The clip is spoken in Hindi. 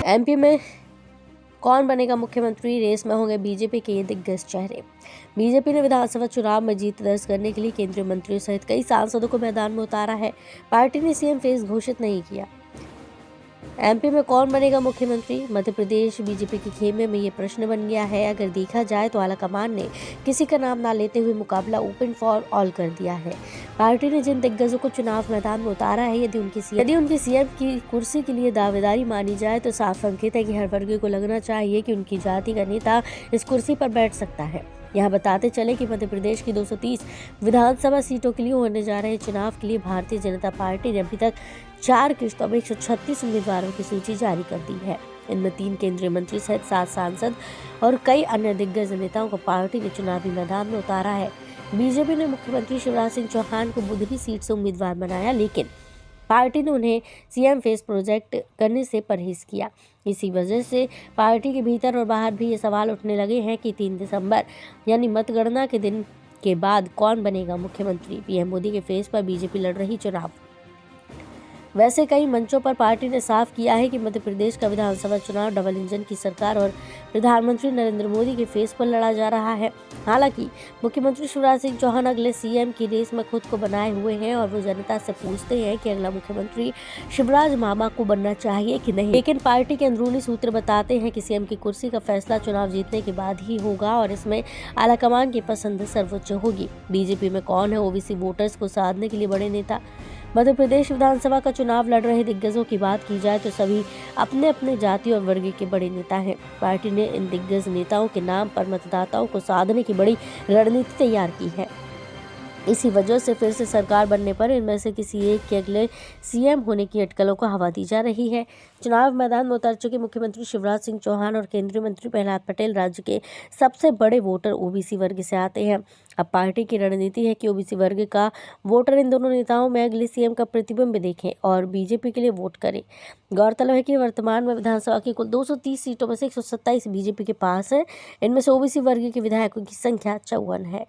एमपी में कौन बनेगा मुख्यमंत्री, रेस में होंगे बीजेपी के ये दिग्गज चेहरे। बीजेपी ने विधानसभा चुनाव में जीत दर्ज करने के लिए केंद्रीय मंत्रियों सहित कई सांसदों को मैदान में उतारा है। पार्टी ने सीएम फेस घोषित नहीं किया। एमपी में कौन बनेगा मुख्यमंत्री, मध्य प्रदेश बीजेपी के खेमे में ये प्रश्न बन गया है। अगर देखा जाए तो आलाकमान ने किसी का नाम ना लेते हुए मुकाबला ओपन फॉर ऑल कर दिया है। पार्टी ने जिन दिग्गजों को चुनाव मैदान में उतारा है, यदि उनकी सीएम की कुर्सी के लिए दावेदारी मानी जाए तो साफ संकेत है कि हर वर्ग को लगना चाहिए कि उनकी जाति का नेता इस कुर्सी पर बैठ सकता है। यहाँ बताते चले कि मध्य प्रदेश की 230 विधानसभा सीटों के लिए होने जा रहे चुनाव के लिए भारतीय जनता पार्टी ने अभी तक 4 किश्तों में 136 उम्मीदवारों की सूची जारी कर दी है। इनमें 3 केंद्रीय मंत्री सहित 7 सांसद और कई अन्य दिग्गज नेताओं को पार्टी ने चुनावी मैदान में उतारा है। बीजेपी ने मुख्यमंत्री शिवराज सिंह चौहान को बुधनी सीट से उम्मीदवार बनाया, लेकिन पार्टी ने उन्हें सीएम फेस प्रोजेक्ट करने से परहेज किया। इसी वजह से पार्टी के भीतर और बाहर भी ये सवाल उठने लगे हैं कि 3 दिसंबर यानी मतगणना के दिन के बाद कौन बनेगा मुख्यमंत्री। पीएम मोदी के फेस पर बीजेपी लड़ रही चुनाव। वैसे कई मंचों पर पार्टी ने साफ किया है कि मध्य प्रदेश का विधानसभा चुनाव डबल इंजन की सरकार और प्रधानमंत्री नरेंद्र मोदी के फेस पर लड़ा जा रहा है। हालांकि मुख्यमंत्री शिवराज सिंह चौहान अगले सीएम की रेस में खुद को बनाए हुए हैं और वो जनता से पूछते हैं कि अगला मुख्यमंत्री शिवराज मामा को बनना चाहिए कि नहीं। लेकिन पार्टी के अंदरूनी सूत्र बताते हैं कि सीएम की कुर्सी का फैसला चुनाव जीतने के बाद ही होगा और इसमें आलाकमान की पसंद सर्वोच्च होगी। बीजेपी में कौन है ओबीसी वोटर्स को साधने के लिए बड़े नेता। मध्य प्रदेश विधानसभा का चुनाव लड़ रहे दिग्गजों की बात की जाए तो सभी अपने अपने जाति और वर्ग के बड़े नेता हैं। पार्टी ने इन दिग्गज नेताओं के नाम पर मतदाताओं को साधने की बड़ी रणनीति तैयार की है। इसी वजह से फिर से सरकार बनने पर इनमें से किसी एक के अगले सीएम होने की अटकलों को हवा दी जा रही है। चुनाव मैदान में उतर चुके मुख्यमंत्री शिवराज सिंह चौहान और केंद्रीय मंत्री प्रहलाद पटेल राज्य के सबसे बड़े वोटर ओबीसी वर्ग से आते हैं। अब पार्टी की रणनीति है कि ओबीसी वर्ग का वोटर इन दोनों नेताओं में अगले सीएम का प्रतिबिंब देखें और बीजेपी के लिए वोट करें। गौरतलब है कि वर्तमान में विधानसभा की कुल 230 सीटों में से 127 बीजेपी के पास है। इनमें से ओबीसी वर्ग के विधायकों की संख्या 54 है।